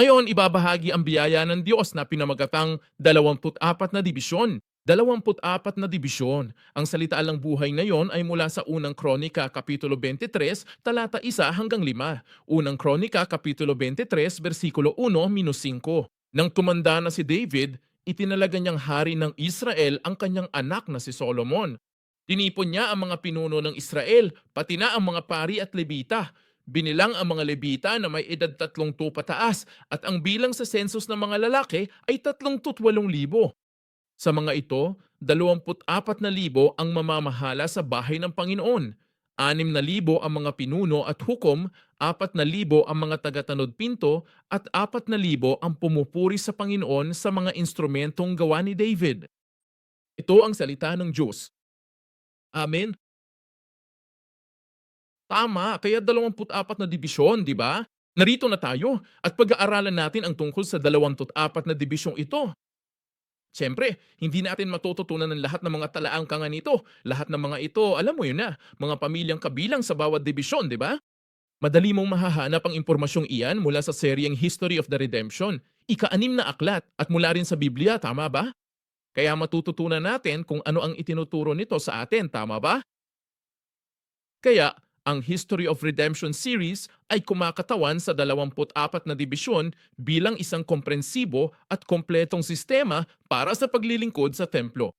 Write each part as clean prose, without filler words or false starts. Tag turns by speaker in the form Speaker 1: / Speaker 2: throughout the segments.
Speaker 1: Ngayon, ibabahagi ang biyaya ng Diyos na pinamagatang 24 na dibisyon. 24 na dibisyon. Ang salita lang buhay ngayon ay mula sa unang Kronika, Kapitulo 23, talata 1 hanggang 5. Unang Kronika, Kapitulo 23, versikulo 1-5. Nang tumanda na si David, itinalaga niyang hari ng Israel ang kanyang anak na si Solomon. Tinipon niya ang mga pinuno ng Israel, pati na ang mga pari at lebita. Binilang ang mga lebita na may edad 30 pataas at ang bilang sa census ng mga lalaki ay 38,000. Sa mga ito, 24,000 ang mamamahala sa bahay ng Panginoon. 6,000 ang mga pinuno at hukom, 4,000 ang mga tagatanod pinto, at 4,000 ang pumupuri sa Panginoon sa mga instrumentong gawa ni David. Ito ang salita ng Diyos. Amen. Tama, kaya 24 na dibisyon, di ba? Narito na tayo at pag-aaralan natin ang tungkol sa 24 na dibisyong ito. Siyempre, hindi natin matututunan ng lahat ng mga talaangkangan nito. Lahat ng mga ito, alam mo yun na, mga pamilyang kabilang sa bawat dibisyon, di ba? Madali mong mahahanap ang impormasyong iyan mula sa seryeng History of the Redemption, ika-6 na aklat at mula rin sa Biblia, tama ba? Kaya matututunan natin kung ano ang itinuturo nito sa atin, tama ba? Kaya, ang History of Redemption series ay kumakatawan sa 24 na dibisyon bilang isang komprensibo at kompletong sistema para sa paglilingkod sa templo.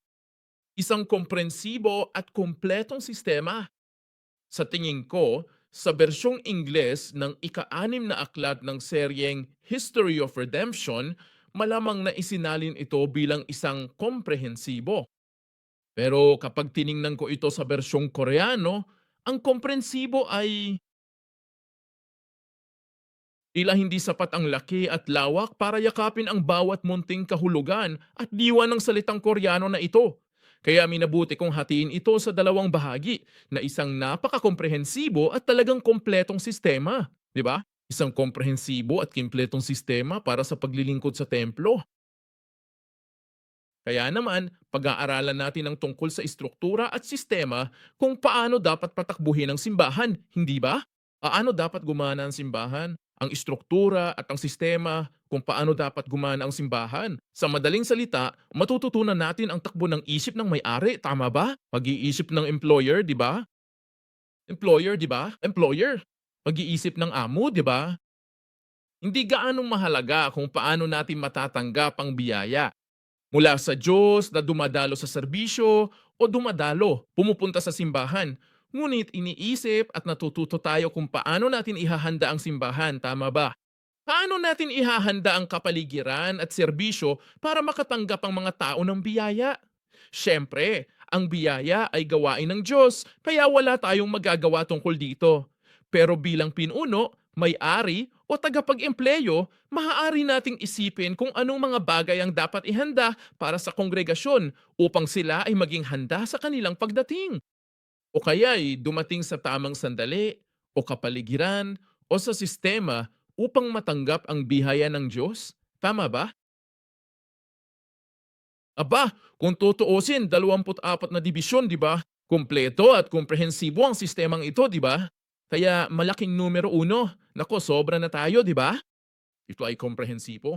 Speaker 1: Isang komprensibo at kompletong sistema. Sa tingin ko, sa bersyong Ingles ng ika-6 na aklat ng seryeng History of Redemption, malamang na isinalin ito bilang isang komprehensibo. Pero kapag tiningnan ko ito sa bersyong Koreano, ang komprensibo ay tila hindi sapat ang laki at lawak para yakapin ang bawat munting kahulugan at diwa ng salitang Koreano na ito. Kaya minabuti kong hatiin ito sa dalawang bahagi na isang napaka-komprehensibo at talagang kompletong sistema. Di ba? Isang komprehensibo at kompletong sistema para sa paglilingkod sa templo. Kaya naman, pag-aaralan natin ang tungkol sa istruktura at sistema kung paano dapat patakbuhin ang simbahan, hindi ba? Paano dapat gumana ang simbahan? Ang istruktura at ang sistema kung paano dapat gumana ang simbahan. Sa madaling salita, matututunan natin ang takbo ng isip ng may-ari, tama ba? Pag-iisip ng employer, di ba? Employer, di ba? Employer. Pag-iisip ng amo, di ba? Hindi gaanong mahalaga kung paano natin matatanggap ang biyaya mula sa Diyos na dumadalo sa serbisyo o dumadalo, pumupunta sa simbahan. Ngunit iniisip at natututo tayo kung paano natin ihahanda ang simbahan, tama ba? Paano natin ihahanda ang kapaligiran at serbisyo para makatanggap ang mga tao ng biyaya? Siyempre, ang biyaya ay gawain ng Diyos, kaya wala tayong magagawa tungkol dito. Pero bilang pinuno, may-ari o tagapag-empleyo, maaari nating isipin kung anong mga bagay ang dapat ihanda para sa kongregasyon upang sila ay maging handa sa kanilang pagdating. O kaya ay dumating sa tamang sandali o kapaligiran o sa sistema upang matanggap ang bihaya ng Diyos. Tama ba? Aba, kung tutuusin, 24 na dibisyon, di ba? Kumpleto at komprehensibo ang sistemang ito, di ba? Kaya malaking numero uno. Nako, sobra na tayo, di ba? Ito ay komprehensibo.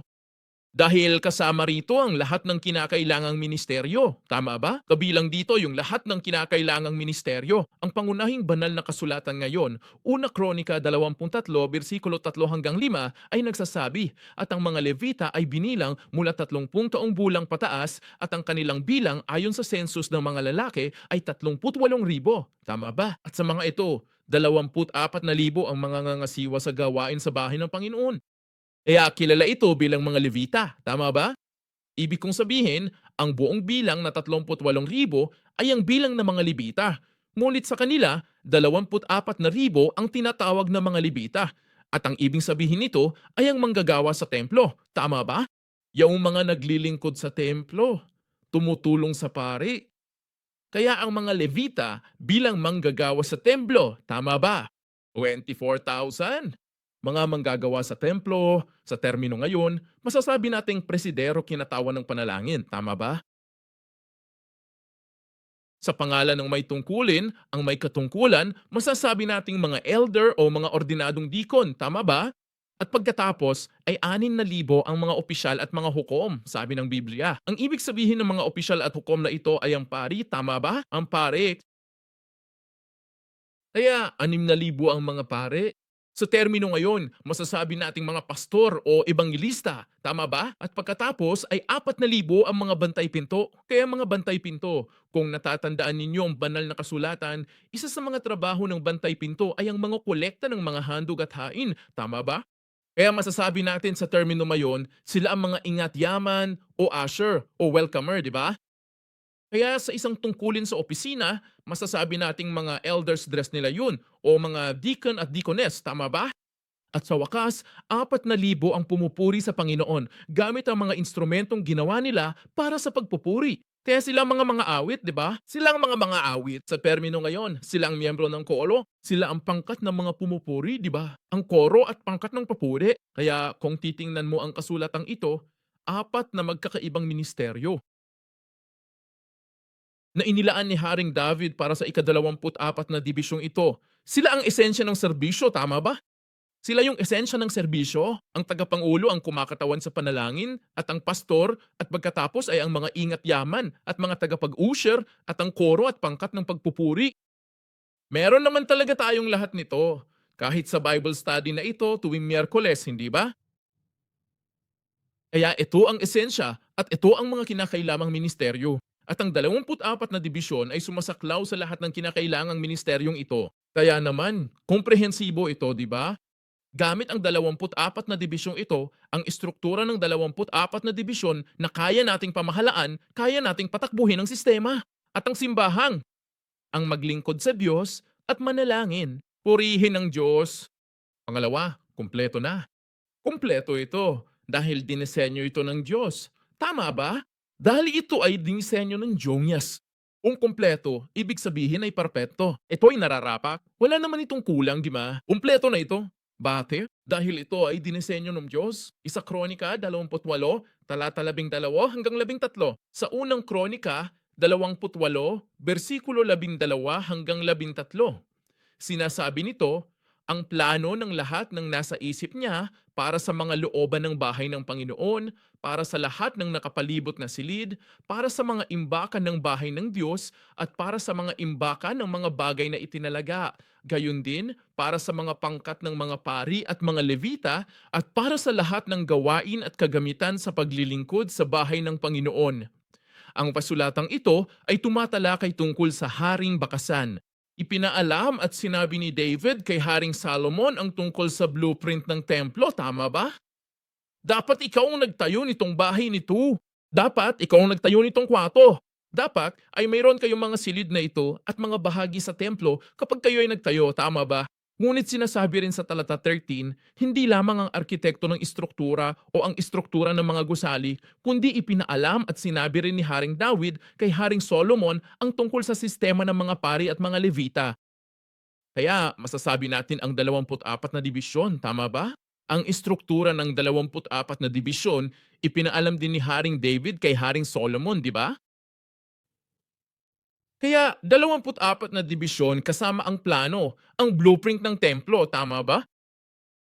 Speaker 1: Dahil kasama rito ang lahat ng kinakailangang ministeryo. Tama ba? Kabilang dito yung lahat ng kinakailangang ministeryo. Ang pangunahing banal na kasulatan ngayon, una Kronika 23, versikulo 3 hanggang 5 ay nagsasabi at ang mga Levita ay binilang mula 30 taong bulang pataas at ang kanilang bilang ayon sa census ng mga lalaki ay 38,000. Tama ba? At sa mga ito, 24,000 ang mga ngangasiwa sa gawain sa bahay ng Panginoon. Kaya kilala ito bilang mga Levita, tama ba? Ibig kong sabihin, ang buong bilang na 38,000 ay ang bilang ng mga Levita. Ngunit sa kanila, 24,000 ang tinatawag na mga Levita. At ang ibig sabihin nito ay ang manggagawa sa templo, tama ba? Yung mga naglilingkod sa templo, tumutulong sa pari. Kaya ang mga Levita bilang manggagawa sa templo, tama ba? 24,000. Mga manggagawa sa templo, sa termino ngayon, masasabi nating presidero kinatawan ng panalangin, tama ba? Sa pangalan ng may tungkulin, ang may katungkulan, masasabi nating mga elder o mga ordinadong dikon, tama ba? At pagkatapos ay 6,000 ang mga opisyal at mga hukom, sabi ng Biblia. Ang ibig sabihin ng mga opisyal at hukom na ito ay ang pari, tama ba? Ang pari. Kaya 6,000 ang mga pare. Sa termino ngayon, masasabi nating mga pastor o ebangelista, tama ba? At pagkatapos ay 4,000 ang mga bantay pinto. Kaya mga bantay pinto, kung natatandaan ninyo ang banal na kasulatan, isa sa mga trabaho ng bantay pinto ay ang mga kolekta ng mga handog at hain, tama ba? Kaya masasabi natin sa termino mayon, sila ang mga ingat yaman o usher o welcomer, di ba? Kaya sa isang tungkulin sa opisina, masasabi nating mga elders dress nila yun o mga deacon at deaconess, tama ba? At sa wakas, 4,000 ang pumupuri sa Panginoon gamit ang mga instrumentong ginawa nila para sa pagpupuri. Kaya sila mga awit, di ba? Sila ang mga awit sa termino ngayon. Sila ang miyembro ng koro. Sila ang pangkat ng mga pumupuri, di ba? Ang koro at pangkat ng papuri. Kaya kung titingnan mo ang kasulatang ito, 4 na magkakaibang ministeryo na inilaan ni Haring David para sa ika-24 na dibisyong ito. Sila ang esensya ng serbisyo, tama ba? Sila yung esensya ng serbisyo, ang tagapangulo ang kumakatawan sa panalangin, at ang pastor, at pagkatapos ay ang mga ingat yaman, at mga tagapag-usher, at ang koro at pangkat ng pagpupuri. Meron naman talaga tayong lahat nito, kahit sa Bible study na ito tuwing Miyerkules, hindi ba? Kaya ito ang esensya at ito ang mga kinakailamang ministeryo. At ang 24 na dibisyon ay sumasaklaw sa lahat ng kinakailangang ministeryong ito. Kaya naman, komprehensibo ito, di ba? Gamit ang 24 na dibisyong ito, ang istruktura ng 24 na dibisyon na kaya nating pamahalaan, kaya nating patakbuhin ang sistema. At ang simbahang, ang maglingkod sa Diyos at manalangin. Purihin ang Diyos. Pangalawa, kumpleto na. Kumpleto ito dahil dinisenyo ito ng Diyos. Tama ba? Dahil ito ay dinisenyo ng Diyos. Kung kumpleto, ibig sabihin ay perpekto. Ito ay nararapat. Wala naman itong kulang, di ba? Kumpleto na ito. Bakit? Dahil ito ay dinisenyo ng Diyos. Isa Kronika 28, talata 12 hanggang 13. Sa unang Kronika 28, bersikulo 12 hanggang 13. Sinasabi nito, ang plano ng lahat ng nasa isip niya para sa mga looban ng bahay ng Panginoon, para sa lahat ng nakapalibot na silid, para sa mga imbakan ng bahay ng Diyos, at para sa mga imbakan ng mga bagay na itinalaga. Gayon din, para sa mga pangkat ng mga pari at mga levita, at para sa lahat ng gawain at kagamitan sa paglilingkod sa bahay ng Panginoon. Ang pasulatang ito ay tumatalakay tungkol sa Haring Bakasan. Ipinaalam at sinabi ni David kay Haring Solomon ang tungkol sa blueprint ng templo, tama ba? Dapat ikaw ang nagtayo nitong bahay nito. Dapat ikaw ang nagtayo nitong kwarto. Dapat ay mayroon kayong mga silid na ito at mga bahagi sa templo kapag kayo ay nagtayo, tama ba? Ngunit sinasabi rin sa talata 13, hindi lamang ang arkitekto ng istruktura o ang istruktura ng mga gusali, kundi ipinaalam at sinabi rin ni Haring David kay Haring Solomon ang tungkol sa sistema ng mga pari at mga levita. Kaya masasabi natin ang 24 na dibisyon, tama ba? Ang istruktura ng 24 na dibisyon, ipinaalam din ni Haring David kay Haring Solomon, di ba? Kaya 24 na dibisyon kasama ang plano, ang blueprint ng templo, tama ba?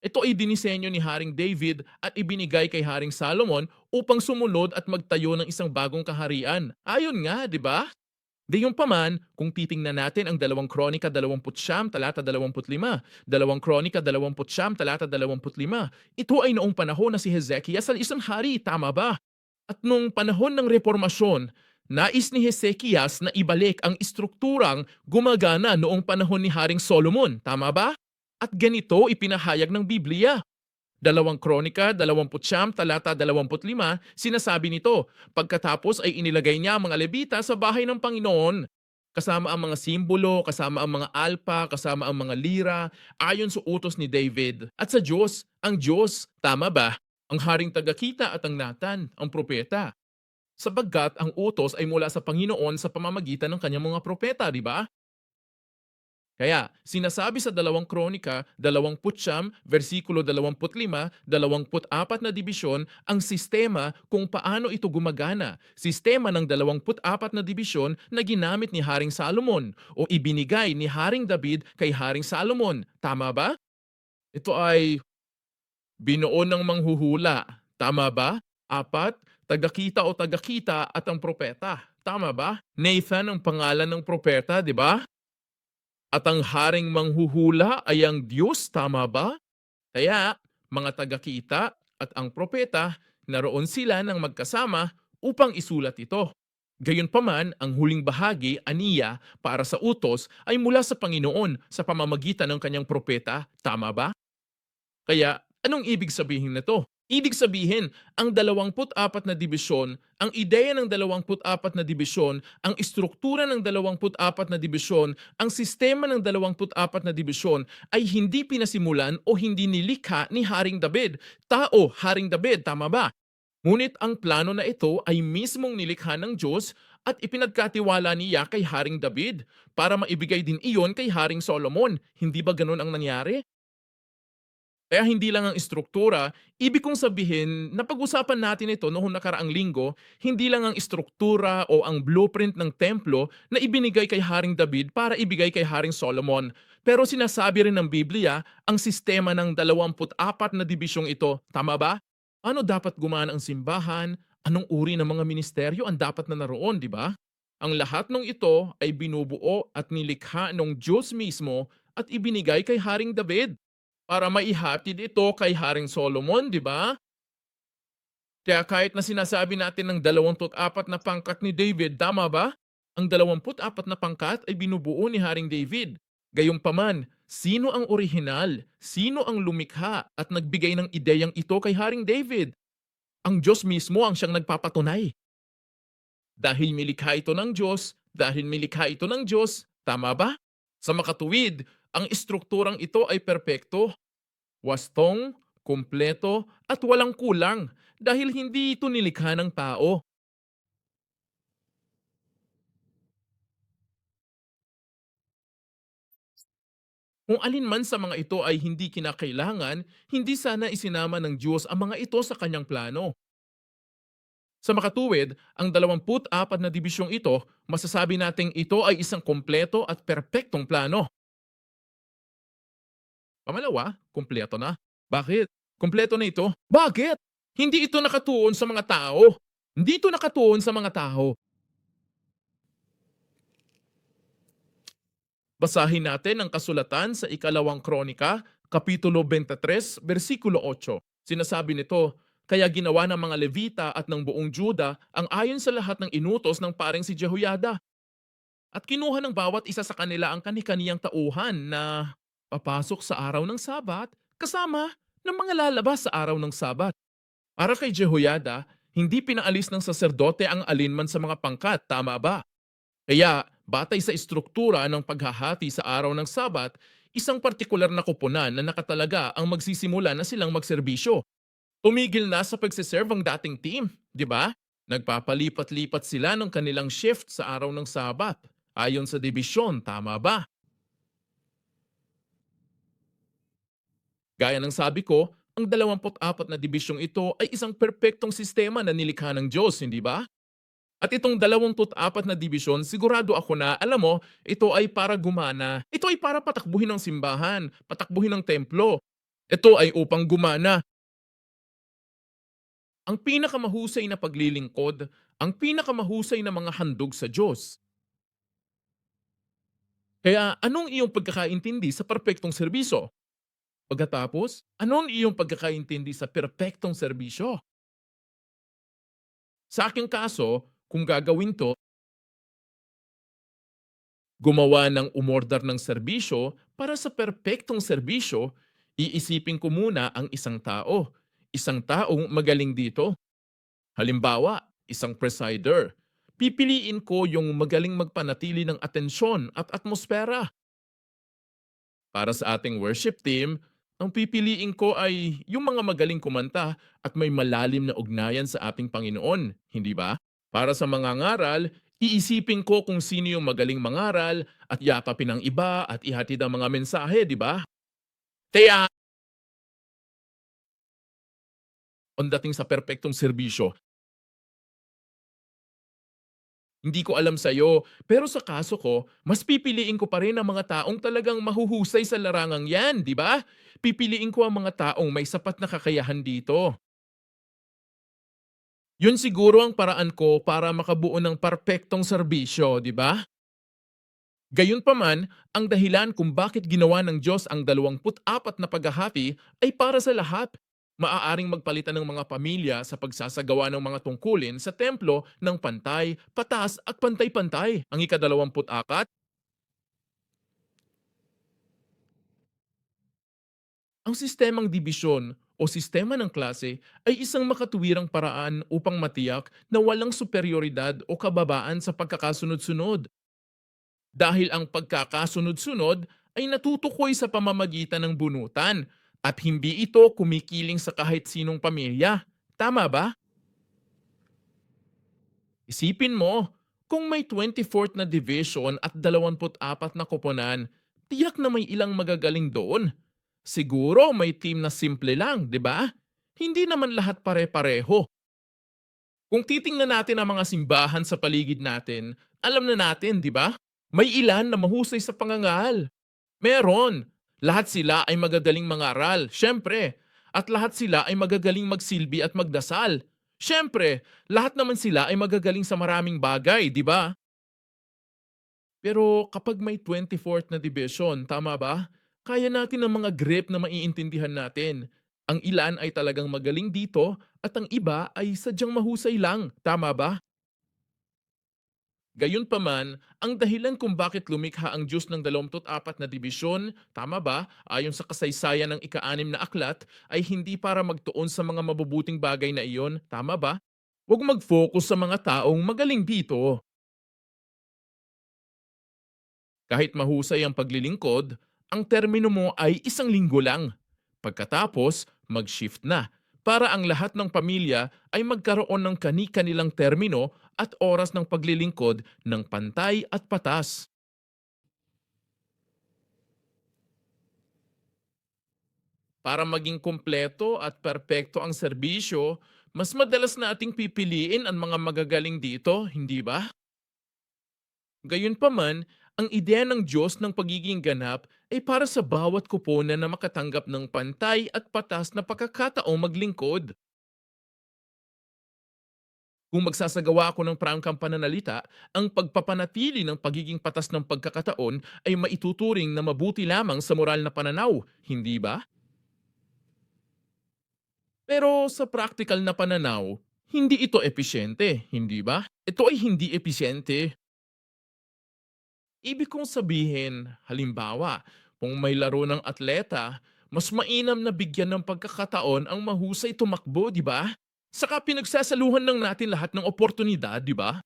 Speaker 1: Ito ay dinisenyo ni Haring David at ibinigay kay Haring Solomon upang sumunod at magtayo ng isang bagong kaharian. Ayon nga, di ba? Gayunpaman, kung titingnan natin ang 2 Kronika 29 talata 25, 2 Kronika 29 talata 25, ito ay noong panahon na si Hezekias ay isang hari, tama ba? At nung panahon ng reformasyon, nais ni Hezekias na ibalik ang istrukturang gumagana noong panahon ni Haring Solomon, tama ba? At ganito ipinahayag ng Biblia. 2 Kronika 29 talata 25, sinasabi nito, pagkatapos ay inilagay niya ang mga Levita sa bahay ng Panginoon, kasama ang mga simbolo, kasama ang mga alpa, kasama ang mga lira, ayon sa utos ni David. At sa Diyos, ang Diyos, tama ba? Ang haring tagakita at ang Natan, ang propeta. Sabagkat ang utos ay mula sa Panginoon sa pamamagitan ng kanyang mga propeta, di ba? Kaya, sinasabi sa 2 Kronika, 29, versikulo 25, 24 na dibisyon, ang sistema kung paano ito gumagana. Sistema ng 24 na dibisyon na ginamit ni Haring Solomon o ibinigay ni Haring David kay Haring Solomon. Tama ba? Ito ay Binuo ng manghuhula. Tama ba? Apat, tagakita o tagakita at ang propeta. Tama ba? Nathan ang pangalan ng propeta, di ba? At ang haring manghuhula ay ang Diyos, tama ba? Kaya, mga tagakita at ang propeta, naroon sila ng magkasama upang isulat ito. Gayunpaman, ang huling bahagi, aniya, para sa utos ay mula sa Panginoon sa pamamagitan ng kanyang propeta, tama ba? Kaya, anong ibig sabihin nito? Ibig sabihin, ang 24 na dibisyon, ang ideya ng 24 na dibisyon, ang istruktura ng 24 na dibisyon, ang sistema ng 24 na dibisyon ay hindi pinasimulan o hindi nilikha ni Haring David. Tao, Haring David, tama ba? Ngunit ang plano na ito ay mismong nilikha ng Diyos at ipinagkatiwala niya kay Haring David para maibigay din iyon kay Haring Solomon. Hindi ba ganun ang nangyari? Kaya hindi lang ang istruktura, ibig kong sabihin, napag-usapan natin ito noong nakaraang linggo, hindi lang ang istruktura o ang blueprint ng templo na ibinigay kay Haring David para ibigay kay Haring Solomon. Pero sinasabi rin ng Biblia ang sistema ng 24 na dibisyong ito. Tama ba? Ano dapat gumana ang simbahan? Anong uri ng mga ministeryo ang dapat na naroon, di ba? Ang lahat ng ito ay binubuo at nilikha ng Diyos mismo at ibinigay kay Haring David para maihatid ito kay Haring Solomon, di ba? Kaya kahit na sinasabi natin ng 24 na pangkat ni David, tama ba? Ang 24 na pangkat ay binubuo ni Haring David. Gayunpaman, sino ang orihinal? Sino ang lumikha at nagbigay ng ideyang ito kay Haring David? Ang Diyos mismo ang siyang nagpapatunay. Dahil milikha ito ng Diyos, tama ba? Sa makatuwid, ang istrukturang ito ay perpekto, wastong, kumpleto at walang kulang dahil hindi ito nilikha ng tao. Kung alin man sa mga ito ay hindi kinakailangan, hindi sana isinama ng Diyos ang mga ito sa kanyang plano. Sa makatuwid, ang 24 na dibisyong ito, masasabi nating ito ay isang kompleto at perpektong plano. Pamalawa, kumpleto na. Bakit? Kumpleto na ito. Bakit? Hindi ito nakatuon sa mga tao. Hindi ito nakatuon sa mga tao. Basahin natin ang kasulatan sa ikalawang kronika, Kapitulo 23, versikulo 8. Sinasabi nito, kaya ginawa ng mga Levita at ng buong Juda ang ayon sa lahat ng inutos ng paring si Jehoiada. At kinuha ng bawat isa sa kanila ang kani-kaniyang tauhan na papasok sa araw ng Sabat kasama ng mga lalabas sa araw ng Sabat. Para kay Jehoiada, hindi pinaalis ng saserdote ang alinman sa mga pangkat, tama ba? Kaya, batay sa istruktura ng paghahati sa araw ng Sabat, isang partikular na koponan na nakatalaga ang magsisimula na silang magserbisyo. Tumigil na sa pagsiserve ang dating team, di ba? Nagpapalipat-lipat sila ng kanilang shift sa araw ng Sabat. Ayon sa dibisyon, tama ba? Gaya ng sabi ko, ang 24 na dibisyong ito ay isang perpektong sistema na nilikha ng Diyos, hindi ba? At itong 24 na dibisyon, sigurado ako na, alam mo, ito ay para gumana. Ito ay para patakbuhin ng simbahan, patakbuhin ng templo. Ito ay upang gumana. Ang pinakamahusay na paglilingkod, ang pinakamahusay na mga handog sa Diyos. Kaya anong iyong pagkakaintindi sa perpektong serbisyo? Pagkatapos, anong iyong pagkakaintindi sa perpektong serbisyo? Sa aking kaso, kung gagawin to, gumawa ng umordar ng serbisyo para sa perpektong serbisyo, iisipin ko muna ang isang tao. Isang taong magaling dito. Halimbawa, isang presider. Pipiliin ko yung magaling magpanatili ng atensyon at atmosfera. Para sa ating worship team, ang pipiliin ko ay yung mga magaling kumanta at may malalim na ugnayan sa ating Panginoon, hindi ba? Para sa mga ngaral, iisipin ko kung sino yung magaling mangaral at yakapin ang iba at ihatid ang mga mensahe, di ba? Kaya, on dating sa perpektong serbisyo, Hindi ko alam sa'yo, pero sa kaso ko, mas pipiliin ko pa rin ang mga taong talagang mahuhusay sa larangang yan, di ba? Pipiliin ko ang mga taong may sapat na kakayahan dito. Yun siguro ang paraan ko para makabuo ng perpektong serbisyo, di ba? Gayunpaman, ang dahilan kung bakit ginawa ng Diyos ang 24 na paghahati ay para sa lahat. Maaaring magpalitan ng mga pamilya sa pagsasagawa ng mga tungkulin sa templo ng pantay, patas at pantay-pantay. Ang ika-24, ang sistemang dibisyon o sistema ng klase ay isang makatuwirang paraan upang matiyak na walang superioridad o kababaan sa pagkakasunod-sunod. Dahil ang pagkakasunod-sunod ay natutukoy sa pamamagitan ng bunutan at hindi ito kumikiling sa kahit sinong pamilya. Tama ba? Isipin mo, kung may 24th na division at 24 na koponan, tiyak na may ilang magagaling doon. Siguro may team na simple lang, di ba? Hindi naman lahat pare-pareho. Kung titingnan natin ang mga simbahan sa paligid natin, alam na natin, di ba? May ilan na mahusay sa pangangal. Meron. Lahat sila ay magagaling mangaral, syempre. At lahat sila ay magagaling magsilbi at magdasal. Syempre, lahat naman sila ay magagaling sa maraming bagay, di ba? Pero kapag may 24th na division, tama ba? Kaya natin ang mga grip na maiintindihan natin. Ang ilan ay talagang magaling dito at ang iba ay sadyang mahusay lang, tama ba? Gayunpaman, ang dahilan kung bakit lumikha ang Diyos ng 24 na dibisyon, tama ba, ayon sa kasaysayan ng ika-6 na aklat, ay hindi para magtuon sa mga mabubuting bagay na iyon, tama ba? Huwag mag-focus sa mga taong magaling dito. Kahit mahusay ang paglilingkod, ang termino mo ay 1 linggo lang. Pagkatapos, mag-shift na para ang lahat ng pamilya ay magkaroon ng kani-kanilang termino at oras ng paglilingkod ng pantay at patas. Para maging kumpleto at perpekto ang serbisyo, mas madalas nating pipiliin ang mga magagaling dito, hindi ba? Gayunpaman, ang ideya ng Diyos ng pagiging ganap ay para sa bawat kuponan na makatanggap ng pantay at patas na pagkakataong maglingkod. Kung magsasagawa ako ng prangkang pananalita, ang pagpapanatili ng pagiging patas ng pagkakataon ay maituturing na mabuti lamang sa moral na pananaw, hindi ba? Pero sa practical na pananaw, hindi ito episyente, hindi ba? Ito ay hindi episyente. Ibig kong sabihin, halimbawa, kung may laro ng atleta, mas mainam na bigyan ng pagkakataon ang mahusay tumakbo, di ba? Saka pinagsasaluhan lang natin lahat ng oportunidad, di ba?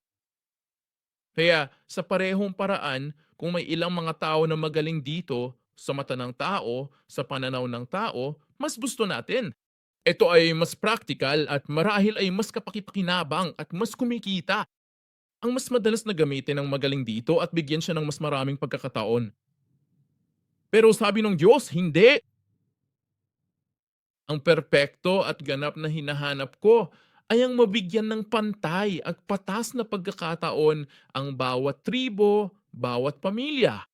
Speaker 1: Kaya sa parehong paraan, kung may ilang mga tao na magaling dito, sa mata ng tao, sa pananaw ng tao, mas gusto natin. Ito ay mas practical at marahil ay mas kapakipakinabang at mas kumikita. Ang mas madalas na gamitin ng magaling dito at bigyan siya ng mas maraming pagkakataon. Pero sabi ng Diyos, hindi. Ang perpekto at ganap na hinahanap ko ay ang mabigyan ng pantay at patas na pagkakataon ang bawat tribo, bawat pamilya.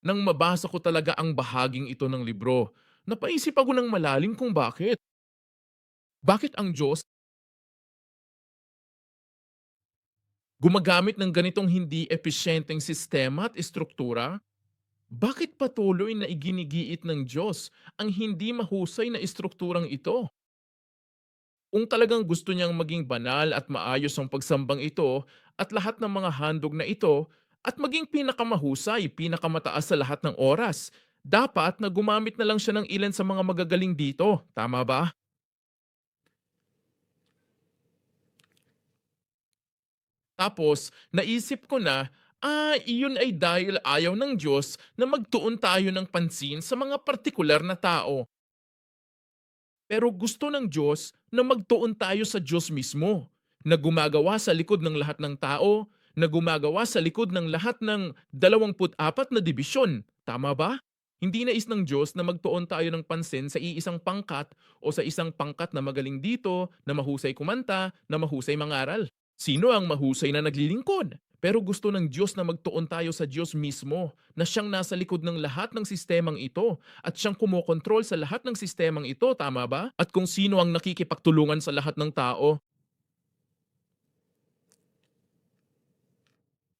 Speaker 1: Nang mabasa ko talaga ang bahaging ito ng libro, napaisip ako ng malalim kung bakit. Bakit ang Diyos gumagamit ng ganitong hindi episyenteng sistema at estruktura? Bakit patuloy na iginigiit ng Diyos ang hindi mahusay na estrukturang ito? Kung talagang gusto niyang maging banal at maayos ang pagsambang ito at lahat ng mga handog na ito at maging pinakamahusay, pinakamataas sa lahat ng oras, dapat na gumamit na lang siya ng ilan sa mga magagaling dito. Tama ba? Tapos, naisip ko na, iyon ay dahil ayaw ng Diyos na magtuon tayo ng pansin sa mga partikular na tao. Pero gusto ng Diyos na magtuon tayo sa Diyos mismo, na gumagawa sa likod ng lahat ng tao, na gumagawa sa likod ng lahat ng 24 na dibisyon. Tama ba? Hindi nais ng Diyos na magtuon tayo ng pansin sa iisang pangkat o sa isang pangkat na magaling dito, na mahusay kumanta, na mahusay mangaral. Sino ang mahusay na naglilingkod? Pero gusto ng Diyos na magtuon tayo sa Diyos mismo, na siyang nasa likod ng lahat ng sistemang ito at siyang kumokontrol sa lahat ng sistemang ito, tama ba? At kung sino ang nakikipagtulungan sa lahat ng tao.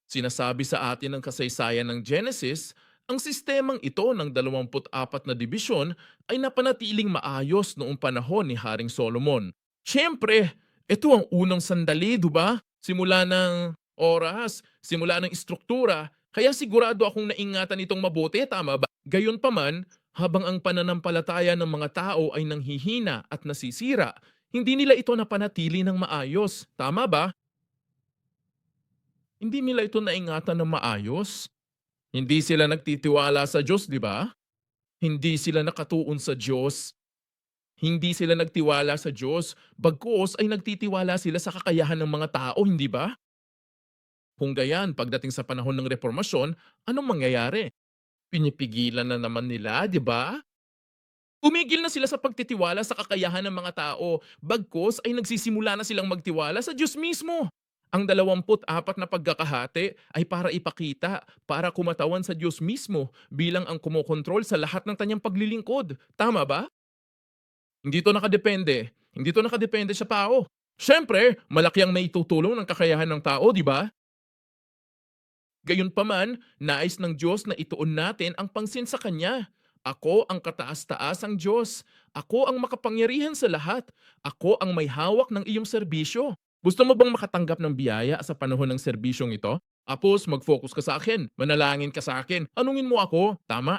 Speaker 1: Sinasabi sa atin ng kasaysayan ng Genesis, ang sistemang ito ng 24 na dibisyon ay napanatiling maayos noong panahon ni Haring Solomon. Siyempre, ito ang unang sandali, diba? Simula ng oras, simula ng istruktura, kaya sigurado akong naingatan itong mabuti, tama ba? Gayon pa man, habang ang pananampalataya ng mga tao ay nanghihina at nasisira, hindi nila ito napanatili ng maayos, tama ba? Hindi nila ito naingatan ng maayos. Hindi sila nagtitiwala sa Diyos, di ba? Hindi sila nakatuon sa Diyos. Hindi sila nagtiwala sa Diyos. Bagkus ay nagtitiwala sila sa kakayahan ng mga tao, hindi ba? Kung gayan, pagdating sa panahon ng reformasyon, anong mangyayari? Pinipigilan na naman nila, di ba? Tumigil na sila sa pagtitiwala sa kakayahan ng mga tao, bagkus ay nagsisimula na silang magtiwala sa Diyos mismo. Ang 24 na pagkakahati ay para ipakita, para kumatawan sa Diyos mismo bilang ang kumokontrol sa lahat ng kanyang paglilingkod. Tama ba? Hindi to nakadepende sa tao. Siyempre, malaki ang naitutulong ng kakayahan ng tao, di ba? Gayunpaman, nais ng Diyos na ituon natin ang pansin sa Kanya. Ako ang kataas-taasang Diyos. Ako ang makapangyarihan sa lahat. Ako ang may hawak ng iyong serbisyo. Gusto mo bang makatanggap ng biyaya sa panahon ng serbisyong ito? Tapos mag-focus ka sa akin, manalangin ka sa akin, anungin mo ako, tama?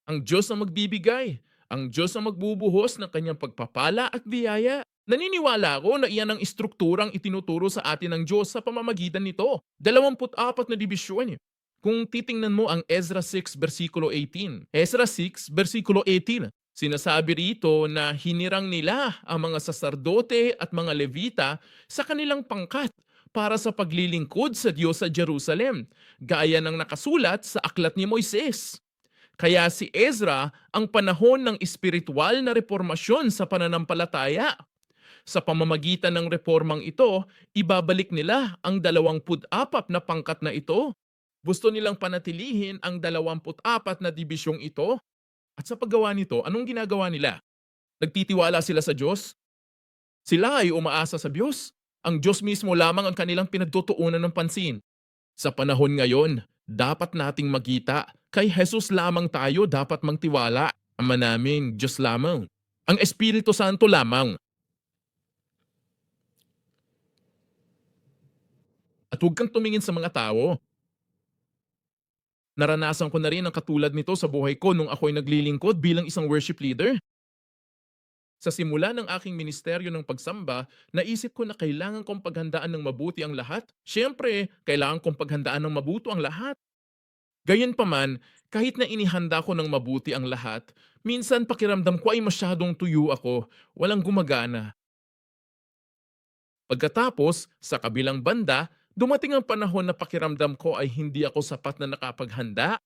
Speaker 1: Ang Diyos ang magbibigay. Ang Diyos ang magbubuhos ng kanyang pagpapala at biyaya. Naniniwala ako na iyan ang istrukturang itinuturo sa atin ng Diyos sa pamamagitan nito. 24 na dibisyon. Kung titingnan mo ang Ezra 6 versikulo 18. Ezra 6 versikulo 18. Sinasabi rito na hinirang nila ang mga saserdote at mga levita sa kanilang pangkat para sa paglilingkod sa Diyos sa Jerusalem, gaya ng nakasulat sa aklat ni Moises. Kaya si Ezra ang panahon ng espiritual na reformasyon sa pananampalataya. Sa pamamagitan ng reformang ito, ibabalik nila ang 24 na pangkat na ito. Gusto nilang panatilihin ang 24 na dibisyong ito. At sa paggawa nito, anong ginagawa nila? Nagtitiwala sila sa Diyos? Sila ay umaasa sa Diyos. Ang Diyos mismo lamang ang kanilang pinagtutuunan ng pansin. Sa panahon ngayon, dapat nating magkita, kay Jesus lamang tayo dapat magtiwala. Ama namin, Diyos lamang. Ang Espiritu Santo lamang. At huwag kang tumingin sa mga tao. Naranasan ko na rin ang katulad nito sa buhay ko nung ako'y naglilingkod bilang isang worship leader. Sa simula ng aking ministeryo ng pagsamba, naisip ko na kailangan kong paghandaan ng mabuti ang lahat. Siyempre, kailangan kong paghandaan ng mabuti ang lahat. Gayunpaman, kahit na inihanda ko ng mabuti ang lahat, minsan pakiramdam ko ay masyadong tuyo ako, walang gumagana. Pagkatapos, sa kabilang banda, dumating ang panahon na pakiramdam ko ay hindi ako sapat na nakapaghanda.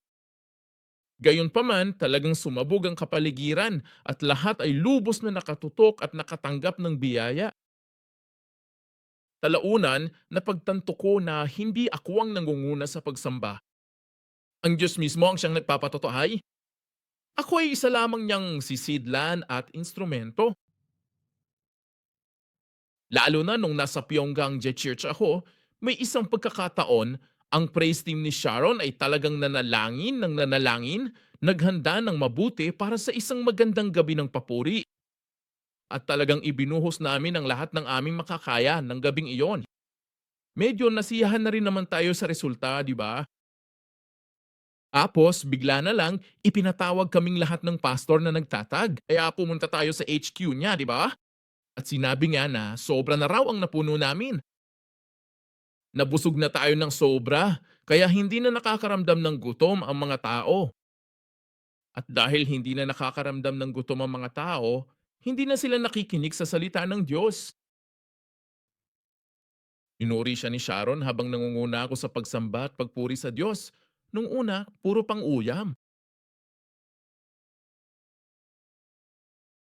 Speaker 1: Gayunpaman, talagang sumabog ang kapaligiran at lahat ay lubos na nakatutok at nakatanggap ng biyaya. Talaunan, napagtanto ko na hindi ako ang nangunguna sa pagsamba. Ang Diyos mismo ang siyang nagpapatotohay. Ako ay isa lamang niyang sisidlan at instrumento. Lalo na nung nasa Pyongyang Church ako, may isang pagkakataon, ang praise team ni Sharon ay talagang nanalangin, naghanda ng mabuti para sa isang magandang gabi ng papuri. At talagang ibinuhos namin ang lahat ng aming makakaya ng gabing iyon. Medyo nasiyahan na rin naman tayo sa resulta, di ba? Tapos, bigla na lang, ipinatawag kaming lahat ng pastor na nagtatag. Kaya pumunta tayo sa HQ niya, di ba? At sinabi nga na sobra na raw ang napuno namin. Nabusog na tayo ng sobra, kaya hindi na nakakaramdam ng gutom ang mga tao. At dahil hindi na nakakaramdam ng gutom ang mga tao, hindi na sila nakikinig sa salita ng Diyos. Inuri siya ni Sharon habang nangunguna ako sa pagsamba at pagpuri sa Diyos. Nung una, puro pang uyam.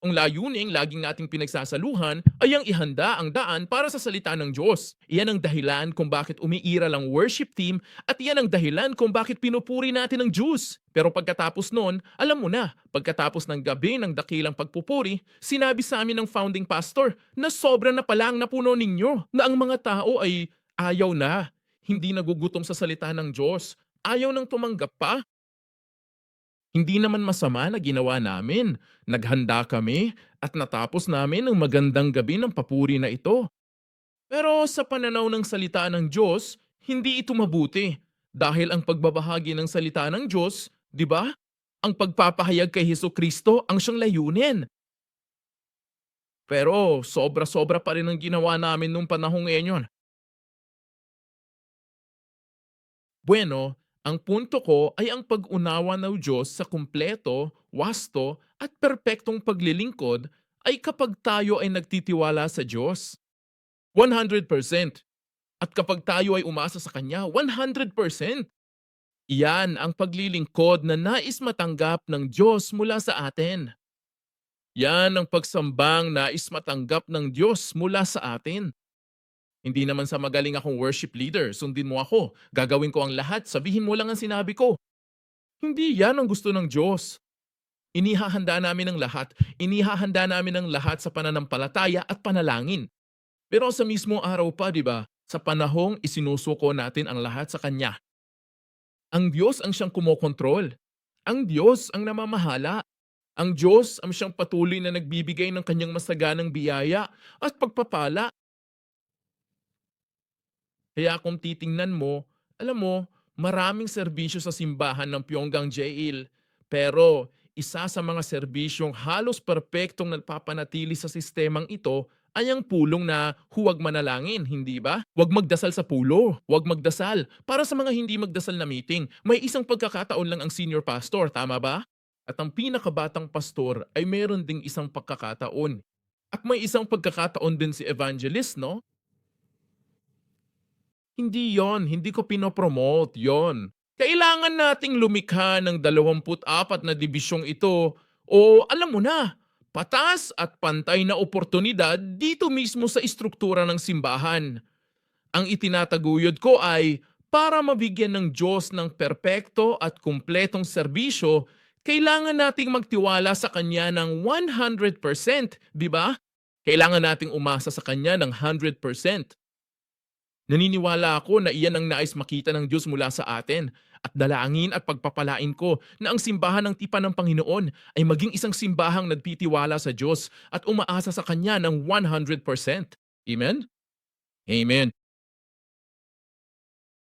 Speaker 1: Ang layuning laging nating pinagsasaluhan ay ang ihanda ang daan para sa salita ng Diyos. Iyan ang dahilan kung bakit umiiral ang worship team at iyan ang dahilan kung bakit pinupuri natin ang Diyos. Pero pagkatapos noon, alam mo na, pagkatapos ng gabi ng dakilang pagpupuri, sinabi sa amin ng founding pastor na sobra na pala ang napuno ninyo, na ang mga tao ay ayaw na, hindi nagugutom sa salita ng Diyos, ayaw nang tumanggap pa. Hindi naman masama na ginawa namin. Naghanda kami at natapos namin ang magandang gabi ng papuri na ito. Pero sa pananaw ng salita ng Diyos, hindi ito mabuti. Dahil ang pagbabahagi ng salita ng Diyos, di ba? Ang pagpapahayag kay Hesus Kristo ang siyang layunin. Pero sobra-sobra pa rin ang ginawa namin nung panahong ngayon. Bueno, ang punto ko ay ang pag-unawa ng Diyos sa kumpleto, wasto at perpektong paglilingkod ay kapag tayo ay nagtitiwala sa Diyos. 100%. At kapag tayo ay umasa sa Kanya, 100%. Iyan ang paglilingkod na nais matanggap ng Diyos mula sa atin. Yan ang pagsambang nais matanggap ng Diyos mula sa atin. Hindi naman sa magaling akong worship leader, sundin mo ako, gagawin ko ang lahat, sabihin mo lang ang sinabi ko. Hindi yan ang gusto ng Diyos. Inihahanda namin ang lahat, inihahanda namin ang lahat sa pananampalataya at panalangin. Pero sa mismong araw pa, di ba, sa panahong isinusuko natin ang lahat sa Kanya. Ang Diyos ang siyang kumokontrol. Ang Diyos ang namamahala. Ang Diyos ang siyang patuloy na nagbibigay ng kanyang masaganang biyaya at pagpapala. Kaya kung titingnan mo, alam mo, maraming serbisyo sa simbahan ng Pyongyang Jail. Pero isa sa mga serbisyong halos perpektong nagpapanatili sa sistemang ito ay ang pulong na huwag manalangin, hindi ba? Huwag magdasal sa pulo, huwag magdasal. Para sa mga hindi magdasal na meeting, may isang pagkakataon lang ang senior pastor, tama ba? At ang pinakabatang pastor ay meron ding isang pagkakataon. At may isang pagkakataon din si evangelist, no? Hindi yon, hindi ko pinopromote yon. Kailangan nating lumikha ng 24 na dibisyong ito o alam mo na, patas at pantay na oportunidad dito mismo sa istruktura ng simbahan. Ang itinataguyod ko ay para mabigyan ng Diyos ng perpekto at kumpletong serbisyo, kailangan nating magtiwala sa Kanya ng 100%, di ba? Kailangan nating umasa sa Kanya ng 100%. Naniniwala ako na iyan ang nais makita ng Diyos mula sa atin at dalangin at pagpapalain ko na ang simbahan ng tipan ng Panginoon ay maging isang simbahang nagtitiwala sa Diyos at umaasa sa Kanya ng 100%. Amen? Amen.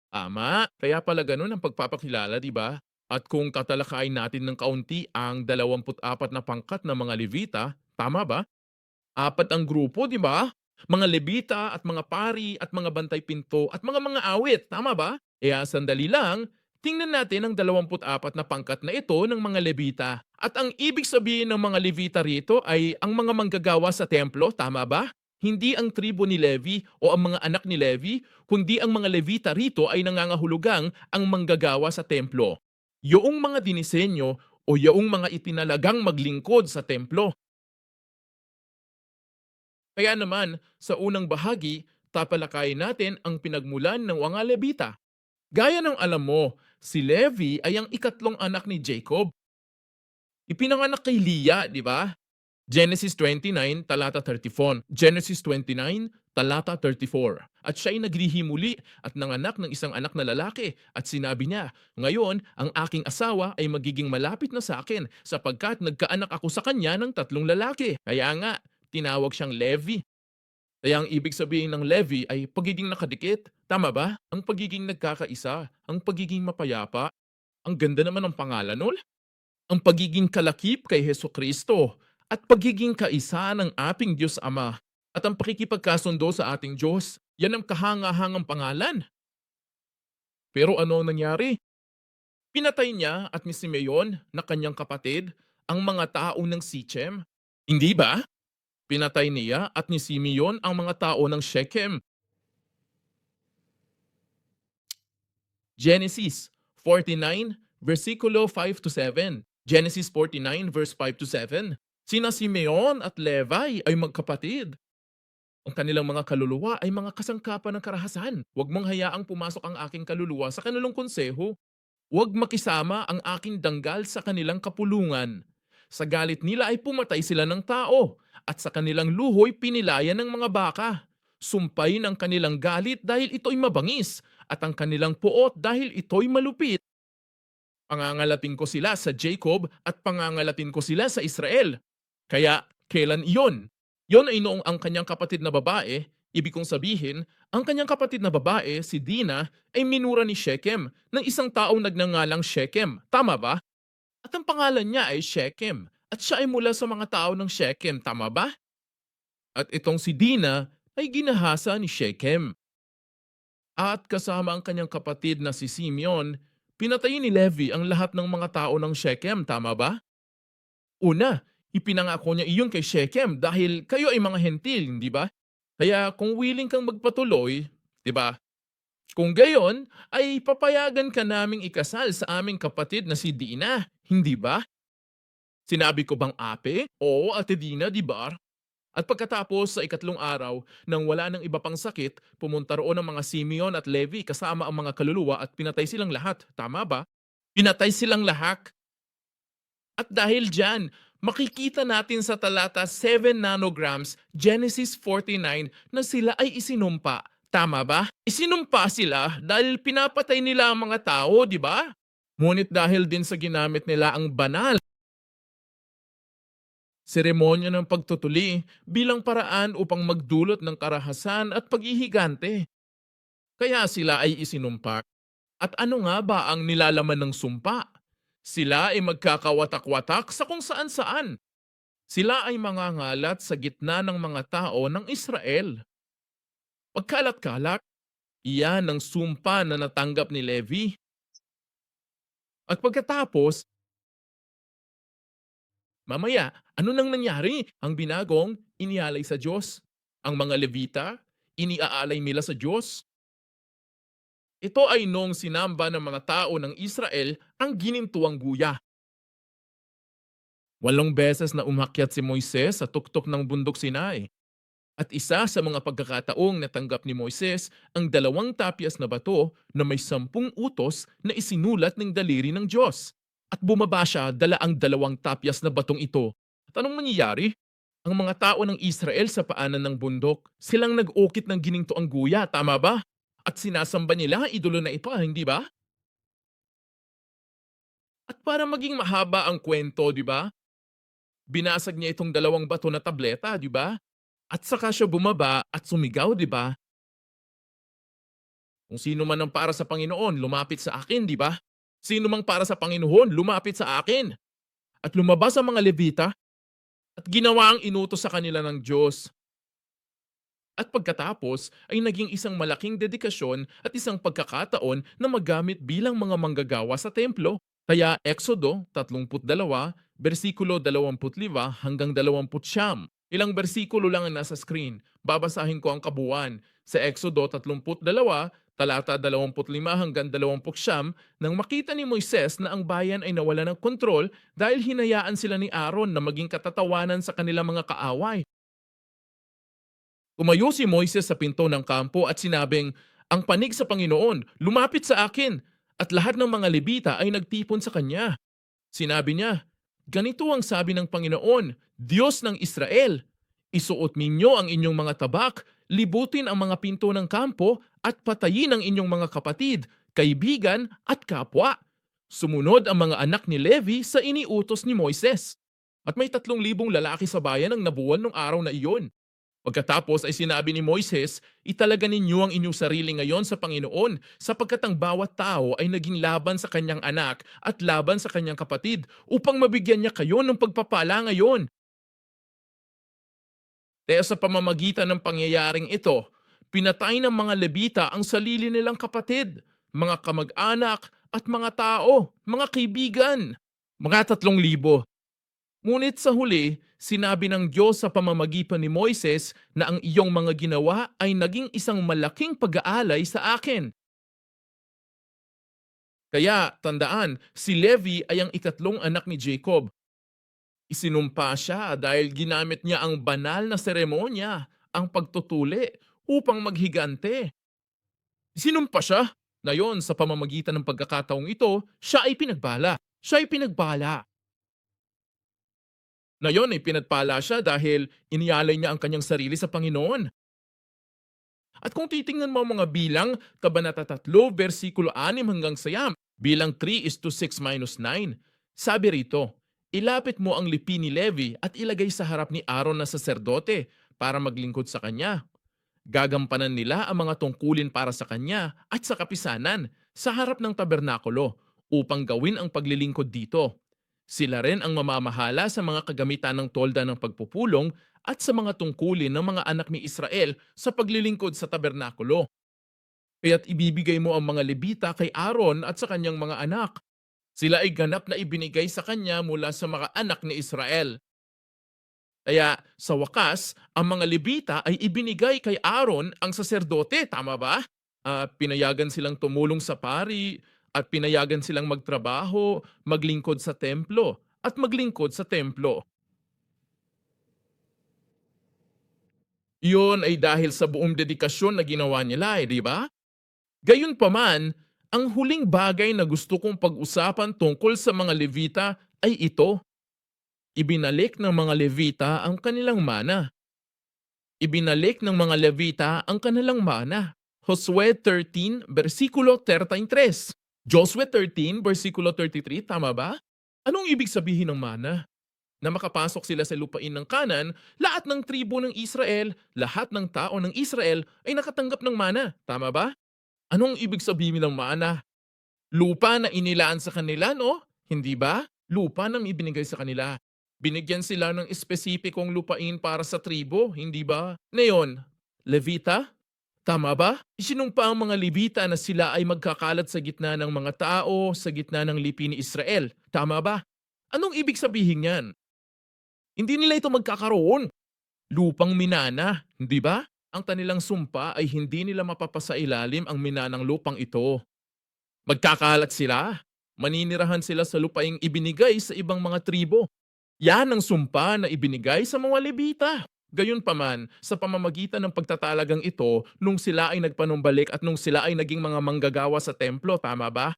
Speaker 1: Tama. Kaya pala ganun ang pagpapakilala, di ba? At kung tatalakayin natin ng kaunti ang 24 na pangkat ng mga Levita, tama ba? Apat ang grupo, di ba? Mga Levita at mga pari at mga bantay pinto at mga awit, tama ba? Sandali lang, tingnan natin ang 24 na pangkat na ito ng mga Levita. At ang ibig sabihin ng mga Levita rito ay ang mga manggagawa sa templo, tama ba? Hindi ang tribo ni Levi o ang mga anak ni Levi, kundi ang mga Levita rito ay nangangahulugang ang manggagawa sa templo. Yoong mga dinisenyo o yoong mga itinalagang maglingkod sa templo. Kaya naman, sa unang bahagi, tapalakayin natin ang pinagmulan ng mga Levita. Gaya ng alam mo, si Levi ay ang ikatlong anak ni Jacob. Ipinanganak kay Leah, di ba? Genesis 29, talata 34. Genesis 29, talata 34. At siya ay nagrihimuli at nanganak ng isang anak na lalaki at sinabi niya, "Ngayon, ang aking asawa ay magiging malapit na sa akin sapagkat nagkaanak ako sa kanya ng tatlong lalaki." Kaya nga, tinawag siyang Levi. Kaya ang ibig sabihin ng Levi ay pagiging nakadikit. Tama ba? Ang pagiging nagkakaisa, ang pagiging mapayapa. Ang ganda naman ng pangalan, no? Ang pagiging kalakip kay Hesus Kristo at pagiging kaisa ng ating Diyos Ama at ang pakikipagkasundo sa ating Diyos. Yan ang kahangahangang pangalan. Pero ano ang nangyari? Pinatay niya at ni Simeon na kanyang kapatid ang mga tao ng Sichem. Hindi ba? Pinatay niya at ni Simeon ang mga tao ng Shechem. Genesis 49, versikulo 5 to 7. Genesis 49, verse 5 to 7. Sina Simeon at Levi ay magkapatid. Ang kanilang mga kaluluwa ay mga kasangkapan ng karahasan. Huwag mong hayaang pumasok ang aking kaluluwa sa kanilang konseho. Huwag makisama ang aking danggal sa kanilang kapulungan. Sa galit nila ay pumatay sila ng tao, at sa kanilang luhoy pinilayan ng mga baka. Sumpay ng kanilang galit dahil ito'y mabangis, at ang kanilang puot dahil ito'y malupit. Pangangalatin ko sila sa Jacob at pangangalatin ko sila sa Israel. Kaya, kailan iyon? Yon ay noong ang kanyang kapatid na babae, ibig kong sabihin, ang kanyang kapatid na babae, si Dina, ay minura ni Shechem ng isang taong nagngangalang Shechem. Tama ba? At ang pangalan niya ay Shechem. At siya ay mula sa mga tao ng Shechem. Tama ba? At itong si Dina ay ginahasa ni Shechem. At kasama ang kanyang kapatid na si Simeon, pinatay ni Levi ang lahat ng mga tao ng Shechem. Tama ba? Una, ipinangako niya iyon kay Shechem dahil kayo ay mga hentil, hindi ba? Kaya kung willing kang magpatuloy, 'di ba? Kung gayon, ay papayagan ka naming ikasal sa aming kapatid na si Dina, hindi ba? Sinabi ko bang ape? Oo, Ate Dina, di ba? At pagkatapos sa ikatlong araw, nang wala ng iba pang sakit, pumunta roon ang mga Simeon at Levi kasama ang mga kaluluwa at pinatay silang lahat. Tama ba? Pinatay silang lahat. At dahil dyan, makikita natin sa talata 7 nanograms, Genesis 49, na sila ay isinumpa. Tama ba? Isinumpa sila dahil pinapatay nila ang mga tao, di ba? Ngunit dahil din sa ginamit nila ang banal seremonya ng pagtutuli bilang paraan upang magdulot ng karahasan at paghihigante. Kaya sila ay isinumpa. At ano nga ba ang nilalaman ng sumpa? Sila ay magkakawatak-watak sa kung saan-saan. Sila ay mangangalat sa gitna ng mga tao ng Israel. Pagkalat-kalat, iyan ang sumpa na natanggap ni Levi. At pagkatapos, mamaya, ano nang nangyari? Ang binagong, inialay sa Diyos. Ang mga Levita, iniaalay nila sa Diyos. Ito ay noong sinamba ng mga tao ng Israel ang ginintuang guya. 8 beses na umakyat si Moises sa tuktok ng bundok Sinai. At isa sa mga pagkakataong natanggap ni Moises ang 2 tapyas na bato na may 10 utos na isinulat ng daliri ng Diyos. At bumaba siya dala ang 2 tapyas na batong ito. At anong mangyayari? Ang mga tao ng Israel sa paanan ng bundok, silang nag-ukit ng ginintoang guya, tama ba? At sinasamba nila ang idolo na ito, hindi ba? At para maging mahaba ang kwento, di ba? Binasag niya itong 2 bato na tableta, di ba? At saka siya bumaba at sumigaw, di ba? Kung sino man ang para sa Panginoon, lumapit sa akin, di ba? Sino mang para sa Panginoon, lumapit sa akin. At lumabas ang mga Levita at ginawa ang inutos sa kanila ng Diyos. At pagkatapos ay naging isang malaking dedikasyon at isang pagkakataon na magamit bilang mga manggagawa sa templo. Kaya Exodo 32, versikulo 25 hanggang 29. Ilang bersikulo lang ang nasa screen. Babasahin ko ang kabuuan. Sa Exodo 32, talata 25 hanggang 29, nang makita ni Moises na ang bayan ay nawala ng kontrol dahil hinayaan sila ni Aaron na maging katatawanan sa kanilang mga kaaway. Tumayo si Moises sa pinto ng kampo at sinabing, "Ang panig sa Panginoon, lumapit sa akin." At lahat ng mga Levita ay nagtipon sa kanya. Sinabi niya, "Ganito ang sabi ng Panginoon, Diyos ng Israel. Isuot ninyo ang inyong mga tabak, libutin ang mga pinto ng kampo, at patayin ang inyong mga kapatid, kaibigan at kapwa." Sumunod ang mga anak ni Levi sa iniutos ni Moises. At may 3,000 lalaki sa bayan ang nabuwal nung araw na iyon. Pagkatapos ay sinabi ni Moises, "Italaga ninyo ang inyong sarili ngayon sa Panginoon sapagkat ang bawat tao ay naging laban sa kanyang anak at laban sa kanyang kapatid upang mabigyan niya kayo ng pagpapala ngayon." Kaya sa pamamagitan ng pangyayaring ito, pinatay ng mga Levita ang sarili nilang kapatid, mga kamag-anak at mga tao, mga kaibigan, mga 3,000. Ngunit sa huli, sinabi ng Diyos sa pamamagitan ni Moises na ang iyong mga ginawa ay naging isang malaking pag-aalay sa akin. Kaya, tandaan, si Levi ay ang ikatlong anak ni Jacob. Isinumpa siya dahil ginamit niya ang banal na seremonya, ang pagtutuli, upang maghigante. Sinumpa siya. Ngayon, sa pamamagitan ng pagkakataong ito, siya ay pinagbala. Siya ay pinagbala. Ngayon ay pinagpala siya dahil inialay niya ang kanyang sarili sa Panginoon. At kung titingnan mo ang mga bilang, Kabanata 3, versikulo 6 hanggang 9, bilang 3 is to 6 minus 9, sabi rito, ilapit mo ang lipi ni Levi at ilagay sa harap ni Aaron na saserdote para maglingkod sa kanya. Gagampanan nila ang mga tungkulin para sa kanya at sa kapisanan sa harap ng tabernakulo upang gawin ang paglilingkod dito. Sila rin ang mamamahala sa mga kagamitan ng tolda ng pagpupulong at sa mga tungkulin ng mga anak ni Israel sa paglilingkod sa tabernakulo. Kaya't ibibigay mo ang mga Levita kay Aaron at sa kanyang mga anak. Sila ay ganap na ibinigay sa kanya mula sa mga anak ni Israel. Kaya sa wakas, ang mga Levita ay ibinigay kay Aaron ang saserdote, tama ba? Pinayagan silang tumulong sa pari at pinayagan silang magtrabaho, maglingkod sa templo at maglingkod sa templo. Iyon ay dahil sa buong dedikasyon na ginawa nila, di ba? Gayunpaman, ang huling bagay na gusto kong pag-usapan tungkol sa mga Levita ay ito. Ibinalik ng mga Levita ang kanilang mana. Ibinalik ng mga Levita ang kanilang mana. Josue 13, versikulo 33. Josue 13, versikulo 33, tama ba? Anong ibig sabihin ng mana? Na makapasok sila sa lupain ng Kanan, lahat ng tribo ng Israel, lahat ng tao ng Israel ay nakatanggap ng mana, tama ba? Anong ibig sabihin ng mana? Lupa na inilaan sa kanila, no? Hindi ba? Lupa na ibinigay sa kanila. Binigyan sila ng espesipikong lupain para sa tribo, hindi ba? Ngayon, Levita? Tama ba? Isinumpa ang mga Levita na sila ay magkakalat sa gitna ng mga tao, sa gitna ng lipi ni Israel. Tama ba? Anong ibig sabihin yan? Hindi nila ito magkakaroon. Lupang minana, hindi ba? Ang kanilang sumpa ay hindi nila mapapasailalim ang minanang lupang ito. Magkakalat sila. Maninirahan sila sa lupaing ibinigay sa ibang mga tribo. Yan ang sumpa na ibinigay sa mga Levita. Gayunpaman, sa pamamagitan ng pagtatalagang ito, nung sila ay nagpanumbalik at nung sila ay naging mga manggagawa sa templo, tama ba?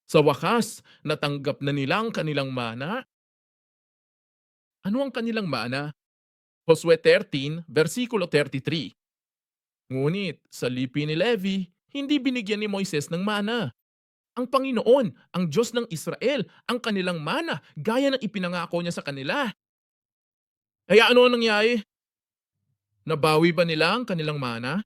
Speaker 1: Sa wakas, natanggap na nila ang kanilang mana. Ano ang kanilang mana? Josue 13, versikulo 33. Ngunit sa lipi ni Levi, hindi binigyan ni Moises ng mana. Ang Panginoon, ang Diyos ng Israel, ang kanilang mana, gaya ng ipinangako niya sa kanila. Kaya ano ang nangyari? Nabawi ba nila ang kanilang mana?